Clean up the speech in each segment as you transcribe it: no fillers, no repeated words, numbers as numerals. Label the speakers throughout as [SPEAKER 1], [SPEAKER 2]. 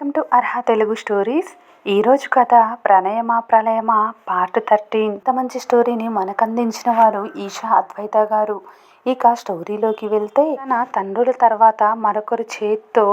[SPEAKER 1] Welcome to Arha Telugu stories. ఈరోజు కథ ప్రణయమా ప్రళయమా part 13. ఇంత మంచి స్టోరీని మనకు అందించిన వారు ఈషా అద్వైత గారు. ఇక స్టోరీలోకి వెళ్తే, తన తండ్రుల తర్వాత మరొకరు చేత్తో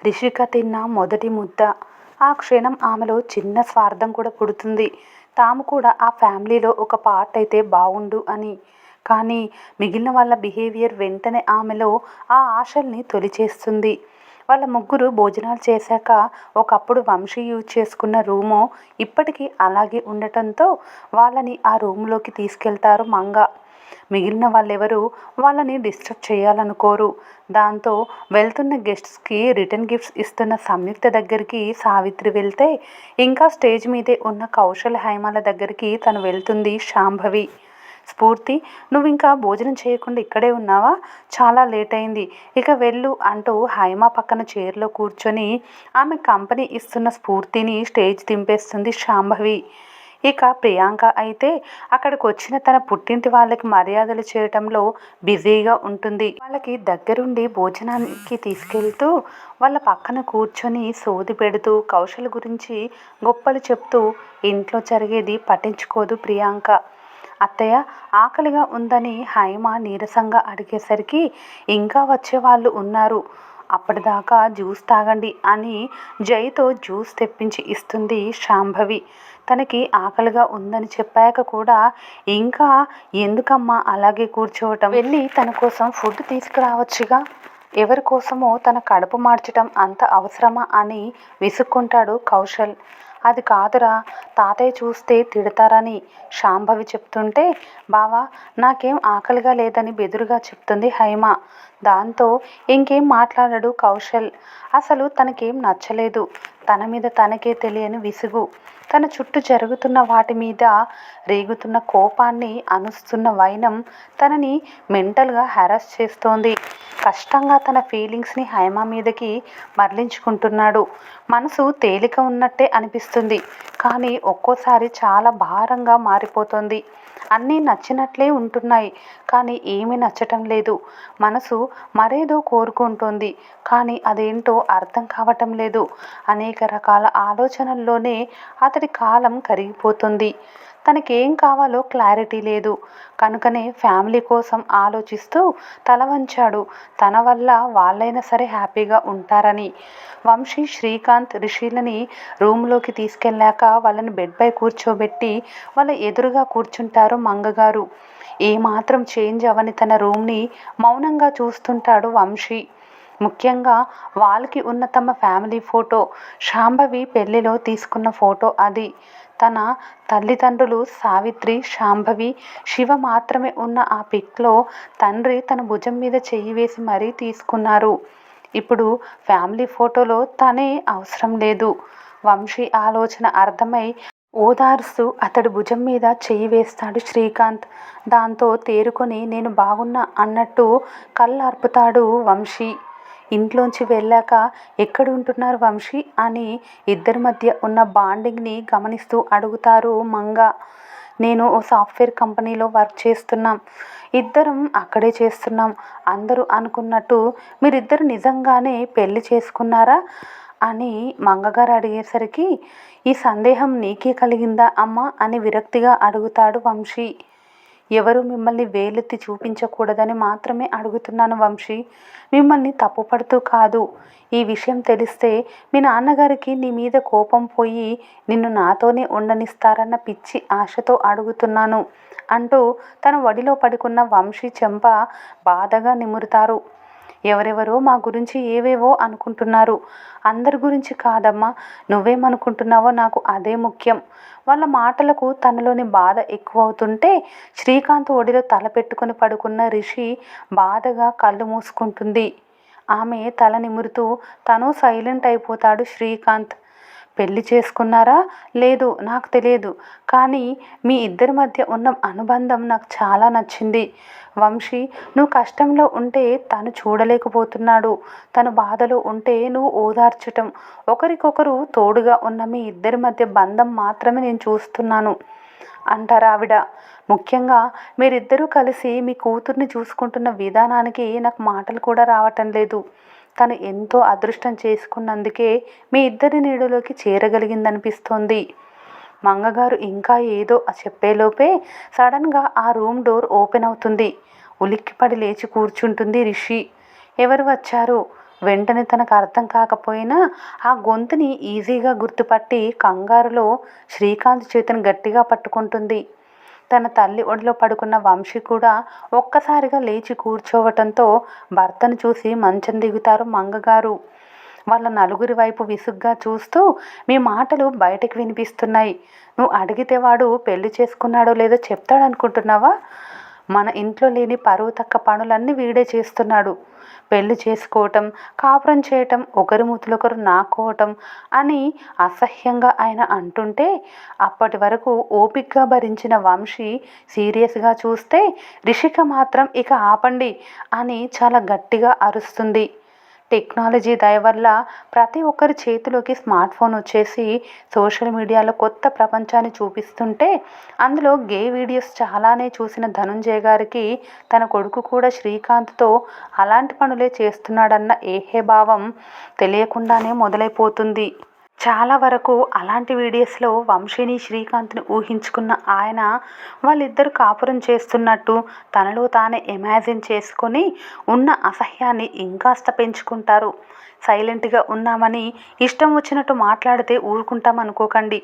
[SPEAKER 1] రిషిక తిన్న మొదటి ముద్ద. ఆ క్షణం ఆమెలో చిన్న స్వార్థం కూడా పుడుతుంది. తాము కూడా ఆ ఫ్యామిలీలో ఒక పార్ట్ అయితే బాగుండు అని. కానీ మిగిలిన వాళ్ళ బిహేవియర్ వెంటనే ఆమెలో ఆ ఆశల్ని తొలిచేస్తుంది. వాళ్ళ ముగ్గురు భోజనాలు చేశాక ఒకప్పుడు వంశీ యూజ్ చేసుకున్న రూము ఇప్పటికీ అలాగే ఉండటంతో వాళ్ళని ఆ రూమ్లోకి తీసుకెళ్తారు మంగ. మిగిలిన వాళ్ళెవరూ వాళ్ళని డిస్టర్బ్ చేయాలనుకోరు. దాంతో వెళ్తున్న గెస్ట్స్కి రిటర్న్ గిఫ్ట్స్ ఇస్తున్న సంయుక్త దగ్గరికి సావిత్రి వెళ్తే, ఇంకా స్టేజ్ మీదే ఉన్న కౌశల్ హైమాల దగ్గరికి తను వెళ్తుంది శాంభవి. స్ఫూర్తి, నువ్వు ఇంకా భోజనం చేయకుండా ఇక్కడే ఉన్నావా? చాలా లేట్ అయింది, ఇక వెళ్ళు అంటూ హైమా పక్కన చైర్లో కూర్చొని ఆమె కంపెనీ ఇస్తున్న స్ఫూర్తిని స్టేజ్ దింపేస్తుంది శాంభవి. ఇక ప్రియాంక అయితే అక్కడికి వచ్చిన తన పుట్టింటి వాళ్ళకి మర్యాదలు చేయటంలో బిజీగా ఉంటుంది. వాళ్ళకి దగ్గరుండి భోజనానికి తీసుకెళ్తూ వాళ్ళ పక్కన కూర్చొని సోది పెడుతూ కౌశల్ గురించి గొప్పలు చెప్తూ ఇంట్లో జరిగేది పట్టించుకోదు ప్రియాంక. అత్తయ్య, ఆకలిగా ఉందని హైమ నీరసంగా అడిగేసరికి, ఇంకా వచ్చేవాళ్ళు ఉన్నారు, అప్పటిదాకా జ్యూస్ తాగండి అని జైతో జ్యూస్ తెప్పించి ఇస్తుంది శాంభవి. తనకి ఆకలిగా ఉందని చెప్పాక కూడా ఇంకా ఎందుకమ్మా అలాగే కూర్చోవటం, వెళ్ళి తన కోసం ఫుడ్ తీసుకురావచ్చుగా, ఎవరి కోసమో తన కడుపు మార్చటం అంత అవసరమా అని విసుక్కుంటాడు కౌశల్. అది కాదురా, తాతయ్య చూస్తే తిడతారని శాంభవి చెప్తుంటే, బావా నాకేం ఆకలిగా లేదని బెదురుగా చెప్తుంది హైమ. దాంతో ఇంకేం మాట్లాడడు కౌశల్. అసలు తనకేం నచ్చలేదు. తన మీద తనకే తెలియని విసుగు, తన చుట్టూ జరుగుతున్న వాటి మీద రేగుతున్న కోపాన్ని అనుస్తున్న వైనం తనని మెంటల్గా హెరాస్ చేస్తోంది. కష్టంగా తన ఫీలింగ్స్ని హైమ మీదకి మరలించుకుంటున్నాడు. మనసు తేలిక ఉన్నట్టే అనిపిస్తుంది, కానీ ఒక్కోసారి చాలా భారంగా మారిపోతుంది. అన్నీ నచ్చినట్లే ఉంటున్నాయి, కానీ ఏమీ నచ్చటం లేదు. మనసు మరేదో కోరుకుంటోంది, కానీ అదేంటో అర్థం కావటం లేదు. అనేక రకాల ఆలోచనల్లోనే అతడి కాలం కరిగిపోతుంది. తనకేం కావాలో క్లారిటీ లేదు. కనుకనే ఫ్యామిలీ కోసం ఆలోచిస్తూ తల వంచాడు, తన వల్ల వాళ్ళైనా సరే హ్యాపీగా ఉంటారని. వంశీ, శ్రీకాంత్, రిషిలని రూమ్లోకి తీసుకెళ్ళాక వాళ్ళని బెడ్పై కూర్చోబెట్టి వాళ్ళ ఎదురుగా కూర్చుంటారు మంగగారు. ఏమాత్రం చేంజ్ అవని తన రూమ్ని మౌనంగా చూస్తుంటాడు వంశీ. ముఖ్యంగా వాళ్ళకి ఉన్న తమ ఫ్యామిలీ ఫోటో, శాంభవి పెళ్లిలో తీసుకున్న ఫోటో అది. తన తల్లిదండ్రులు సావిత్రి, శాంభవి, శివ మాత్రమే ఉన్న ఆ పిక్లో తండ్రి తన భుజం మీద చెయ్యి వేసి మరీ తీసుకున్నారు. ఇప్పుడు ఫ్యామిలీ ఫోటోలో తనే అవసరం లేదు. వంశీ ఆలోచన అర్థమై ఓదార్స్తూ అతడి భుజం మీద చెయ్యి వేస్తాడు శ్రీకాంత్. దాంతో తేరుకొని నేను బాగున్నా అన్నట్టు కళ్ళార్పుతాడు వంశీ. ఇంట్లోంచి వెళ్ళాక ఎక్కడుంటున్నారు వంశీ అని ఇద్దరి మధ్య ఉన్న బాండింగ్ని గమనిస్తూ అడుగుతారు మంగ. నేను ఓ సాఫ్ట్వేర్ కంపెనీలో వర్క్ చేస్తున్నాం, ఇద్దరం అక్కడే చేస్తున్నాం. అందరూ అనుకున్నట్టు మీరిద్దరు నిజంగానే పెళ్లి చేసుకున్నారా అని మంగగారు అడిగేసరికి, ఈ సందేహం నీకే కలిగిందా అమ్మా అని విరక్తిగా అడుగుతాడు వంశీ. ఎవరు మిమ్మల్ని వేలెత్తి చూపించకూడదని మాత్రమే అడుగుతున్నాను వంశీ, మిమ్మల్ని తప్పుపడుతూ కాదు. ఈ విషయం తెలిస్తే మీ నాన్నగారికి నీ మీద కోపం పోయి నిన్ను నాతోనే ఉండనిస్తారన్న పిచ్చి ఆశతో అడుగుతున్నాను అంటూ తన ఒడిలో పడుకున్న వంశీ చెంప బాధగా నిమురుతారు. ఎవరెవరో మా గురించి ఏవేవో అనుకుంటున్నారు, అందరి గురించి కాదమ్మా, నువ్వేమనుకుంటున్నావో నాకు అదే ముఖ్యం. వాళ్ళ మాటలకు తనలోని బాధ ఎక్కువవుతుంటే శ్రీకాంత్ ఒడిలో తల పెట్టుకుని పడుకున్న రిషి బాధగా కళ్ళు మూసుకుంటుంది. ఆమె తల నిమురుతూ తను సైలెంట్ అయిపోతాడు శ్రీకాంత్. పెళ్లి చేసుకున్నారా లేదు నాకు తెలియదు, కానీ మీ ఇద్దరి మధ్య ఉన్న అనుబంధం నాకు చాలా నచ్చింది. వంశీ, నువ్వు కష్టంలో ఉంటే తను చూడలేకపోతున్నాడు, తను బాధలో ఉంటే నువ్వు ఓదార్చటం, ఒకరికొకరు తోడుగా ఉన్న మీ ఇద్దరి మధ్య బంధం మాత్రమే నేను చూస్తున్నాను అంటారు ఆవిడ. ముఖ్యంగా మీరిద్దరూ కలిసి మీ కూతుర్ని చూసుకుంటున్న విధానానికి నాకు మాటలు కూడా రావటం లేదు. తను ఎంతో అదృష్టం చేసుకున్నందుకే మీ ఇద్దరి నీడలోకి చేరగలిగిందనిపిస్తోంది. మంగగారు ఇంకా ఏదో చెప్పేలోపే సడన్గా ఆ రూమ్ డోర్ ఓపెన్ అవుతుంది. ఉలిక్కిపడి లేచి కూర్చుంటుంది రిషి. ఎవరు వచ్చారు? వెంటనే తనకు అర్థం కాకపోయినా ఆ గొంతుని ఈజీగా గుర్తుపట్టి కంగారులో శ్రీకాంత్ చేతిని గట్టిగా పట్టుకుంటుంది. తన తల్లి ఒడిలో పడుకున్న వంశీ కూడా ఒక్కసారిగా లేచి కూర్చోవటంతో భర్తను చూసి మంచం దిగుతారు మంగగారు. వాళ్ళ నలుగురి వైపు విసుగ్గా చూస్తూ, మీ మాటలు బయటకు వినిపిస్తున్నాయి. నువ్వు అడిగితే వాడు పెళ్లి చేసుకున్నాడో లేదో చెప్తాడనుకుంటున్నావా? మన ఇంట్లో లేని పరువు తక్క పనులన్నీ వీడే చేస్తున్నాడు. పెళ్లి చేసుకోవటం, కాపురం చేయటం, ఒకరి మూతులొకరు నాకోవటం అని అసహ్యంగా ఆయన అంటుంటే అప్పటి వరకు ఓపికగా భరించిన వంశీ సీరియస్గా చూస్తే రిషిక మాత్రం ఇక ఆపండి అని చాలా గట్టిగా అరుస్తుంది. టెక్నాలజీ దయ వల్ల ప్రతి ఒక్కరి చేతిలోకి స్మార్ట్ ఫోన్ వచ్చేసి సోషల్ మీడియాలో కొత్త ప్రపంచాన్ని చూపిస్తుంటే అందులో గే వీడియోస్ చాలానే చూసిన ధనుంజయ్ గారికి తన కొడుకు కూడా శ్రీకాంత్తో అలాంటి పనులే చేస్తున్నాడన్న ఏహే భావం తెలియకుండానే మొదలైపోతుంది. చాలా వరకు అలాంటి వీడియోస్లో వంశీని శ్రీకాంత్ని ఊహించుకున్న ఆయన వాళ్ళిద్దరు కాపురం చేస్తున్నట్టు తనలో తానే ఇమాజిన్ చేసుకొని ఉన్న అసహ్యాన్ని ఇంకాస్త పెంచుకుంటారు. సైలెంట్గా ఉన్నామని ఇష్టం వచ్చినట్టు మాట్లాడితే ఊరుకుంటామనుకోకండి.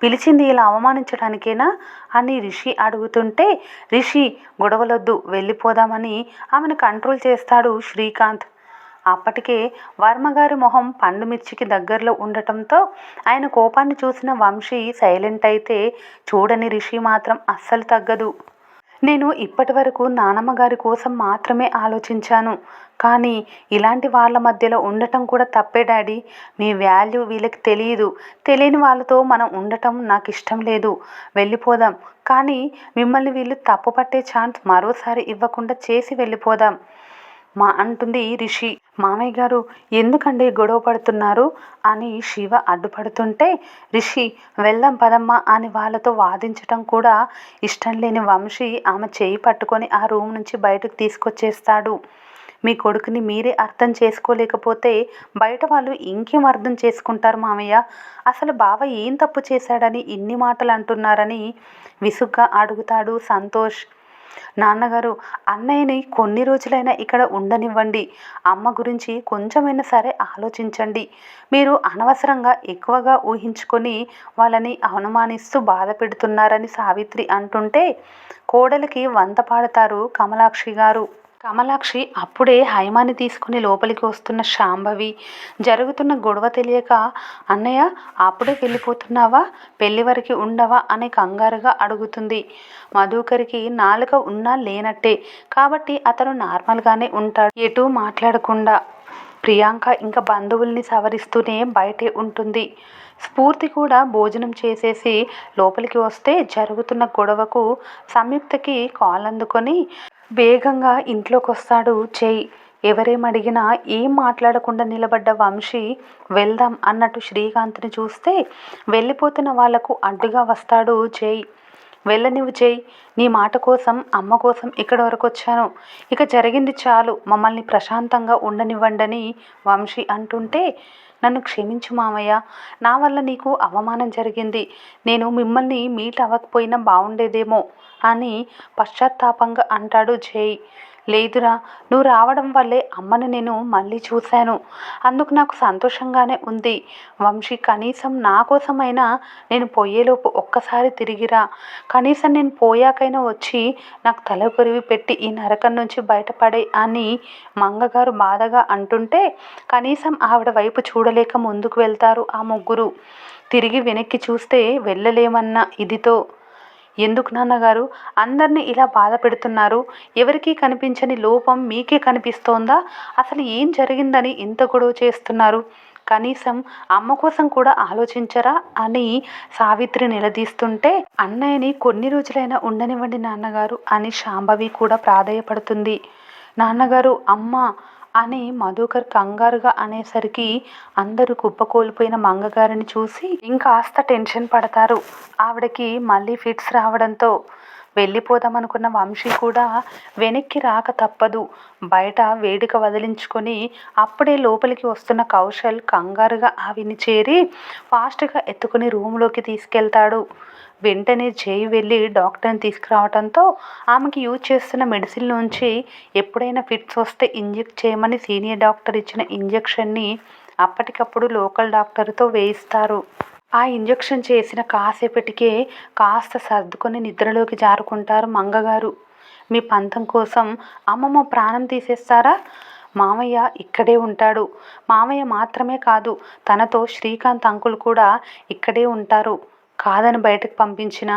[SPEAKER 1] పిలిచింది ఇలా అవమానించడానికేనా అని రిషి అడుగుతుంటే, రిషి గొడవలొద్దు వెళ్ళిపోదామని ఆమెను కంట్రోల్ చేస్తాడు శ్రీకాంత్. అప్పటికే వర్మగారి మొహం పండు మిర్చికి దగ్గరలో ఉండటంతో ఆయన కోపాన్ని చూసిన వంశీ సైలెంట్ అయితే చూడని రిషి మాత్రం అస్సలు తగ్గదు. నేను ఇప్పటి వరకు నానమ్మ గారి కోసం మాత్రమే ఆలోచించాను. కానీ ఇలాంటి వాళ్ళ మధ్యలో ఉండటం కూడా తప్పే డాడీ. మీ వాల్యూ వీళ్ళకి తెలియదు. తెలియని వాళ్ళతో మనం ఉండటం నాకు ఇష్టం లేదు. వెళ్ళిపోదాం. కానీ మిమ్మల్ని వీళ్ళు తప్పు పట్టే ఛాన్స్ మరోసారి ఇవ్వకుండా చేసి వెళ్ళిపోదాం అంటుంది రిషి. మామయ్య గారు ఎందుకండి గొడవ పడుతున్నారు అని శివ అడ్డుపడుతుంటే, రిషి వెళ్దాం పదమ్మా అని వాళ్ళతో వాదించటం కూడా ఇష్టం లేని వంశీ ఆమె చేయి పట్టుకొని ఆ రూమ్ నుంచి బయటకు తీసుకొచ్చేస్తాడు. మీ కొడుకుని మీరే అర్థం చేసుకోలేకపోతే బయట వాళ్ళు ఇంకేం అర్థం చేసుకుంటారు మామయ్య? అసలు బావ ఏం తప్పు చేశాడని ఇన్ని మాటలు అంటున్నారని విసుగ్గా అడుగుతాడు సంతోష్. నాన్నగారు, అన్నయ్యని కొన్ని రోజులైనా ఇక్కడ ఉండనివ్వండి. అమ్మ గురించి కొంచెమైనా సరే ఆలోచించండి. మీరు అనవసరంగా ఎక్కువగా ఊహించుకొని వాళ్ళని అవమానిస్తూ బాధ పెడుతున్నారని సావిత్రి అంటుంటే కోడలికి వంత పాడతారు కమలాక్షి గారు. కమలాక్షి అప్పుడే హైమాని తీసుకుని లోపలికి వస్తున్న శాంభవి జరుగుతున్న గొడవ తెలియక, అన్నయ్య అప్పుడే వెళ్ళిపోతున్నావా? పెళ్లి వరకు ఉండవా అని కంగారుగా అడుగుతుంది. మధుకరికి నాలుక ఉన్నా లేనట్టే, కాబట్టి అతను నార్మల్గానే ఉంటాడు. ఎటూ మాట్లాడకుండా. ప్రియాంక ఇంకా బంధువుల్ని సవరిస్తూనే బయటే ఉంటుంది. స్ఫూర్తి కూడా భోజనం చేసేసి లోపలికి వస్తే జరుగుతున్న గొడవకు సంయుక్తకి కాల్ అందుకొని వేగంగా ఇంట్లోకి వస్తాడు జై. ఎవరేమడిగినా ఏం మాట్లాడకుండా నిలబడ్డ వంశీ వెళ్దాం అన్నట్టు శ్రీకాంత్ని చూస్తే వెళ్ళిపోతున్న వాళ్లకు అడ్డుగా వస్తాడు జై. వెళ్ళనివ్వు జై, నీ మాట కోసం అమ్మ కోసం ఇక్కడి వరకు వచ్చాను. ఇక జరిగింది చాలు, మమ్మల్ని ప్రశాంతంగా ఉండనివ్వండని వంశీ అంటుంటే, నన్ను క్షమించు మామయ్య, నా వల్ల నీకు అవమానం జరిగింది. నేను మిమ్మల్ని మీట్ అవ్వకపోయినా బాగుండేదేమో అని పశ్చాత్తాపంగా అంటాడు జై. లేదురా, నువ్వు రావడం వల్లే అమ్మని నేను మళ్ళీ చూశాను. అందుకు నాకు సంతోషంగానే ఉంది. వంశీ, కనీసం నా కోసమైనా నేను పోయేలోపు ఒక్కసారి తిరిగిరా. కనీసం నేను పోయాకైనా వచ్చి నాకు తల కొరివి పెట్టి ఈ నరకం నుంచి బయటపడే అని మంగగారు బాధగా అంటుంటే కనీసం ఆవిడ వైపు చూడలేక ముందుకు వెళ్తారు ఆ ముగ్గురు. తిరిగి వెనక్కి చూస్తే వెళ్ళలేమన్న ఇదితో, ఎందుకు నాన్నగారు అందరినీ ఇలా బాధ పెడుతున్నారు? ఎవరికీ కనిపించని లోపం మీకే కనిపిస్తోందా? అసలు ఏం జరిగిందని ఇంత గొడవ చేస్తున్నారు? కనీసం అమ్మ కోసం కూడా ఆలోచించరా అని సావిత్రి నిలదీస్తుంటే, అన్నయ్యని కొన్ని రోజులైనా ఉండనివ్వండి నాన్నగారు అని శాంభవి కూడా ప్రాధేయపడుతుంది. నాన్నగారు, అమ్మ అని మధుకర్ కంగారుగా అనేసరికి అందరూ కుప్పకూలిపోయిన మంగగారిని చూసి ఇంకాస్త టెన్షన్ పడతారు. ఆవిడకి మళ్ళీ ఫిట్స్ రావడంతో వెళ్ళిపోదామనుకున్న వంశీ కూడా వెనక్కి రాక తప్పదు. బయట వేడుక వదిలించుకొని అప్పుడే లోపలికి వస్తున్న కౌశల్ కంగారుగా ఆవిని చేరి ఫాస్ట్గా ఎత్తుకుని రూమ్లోకి తీసుకెళ్తాడు. వెంటనే జై వెళ్ళి డాక్టర్ని తీసుకురావడంతో ఆమెకి యూజ్ చేస్తున్న మెడిసిన్ నుంచి ఎప్పుడైనా ఫిట్స్ వస్తే ఇంజెక్ట్ చేయమని సీనియర్ డాక్టర్ ఇచ్చిన ఇంజెక్షన్ని అప్పటికప్పుడు లోకల్ డాక్టర్తో వేయిస్తారు. ఆ ఇంజెక్షన్ చేసిన కాసేపటికే కాస్త సర్దుకొని నిద్రలోకి జారుకుంటారు మంగగారు. మీ పంతం కోసం అమ్మమ్మ ప్రాణం తీసేస్తారా? మామయ్య ఇక్కడే ఉంటాడు. మామయ్య మాత్రమే కాదు, తనతో శ్రీకాంత్ అంకుల్ కూడా ఇక్కడే ఉంటారు. కాదని బయటకు పంపించిన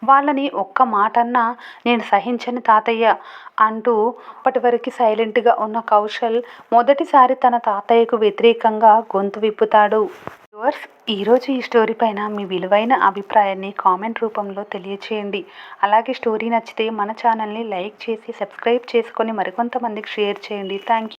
[SPEAKER 1] వాళ్ళని ఒక్క మాటన్నా నేను సహించని తాతయ్య అంటూ అప్పటి వరకు సైలెంట్గా ఉన్న కౌశల్ మొదటిసారి తన తాతయ్యకు వ్యతిరేకంగా గొంతు విప్పుతాడు. వ్యూవర్స్, ఈరోజు ఈ స్టోరీ పైన మీ విలువైన అభిప్రాయాన్ని కామెంట్ రూపంలో తెలియచేయండి. అలాగే స్టోరీ నచ్చితే మన ఛానల్ని లైక్ చేసి సబ్స్క్రైబ్ చేసుకొని మరికొంతమందికి షేర్ చేయండి. Thank you.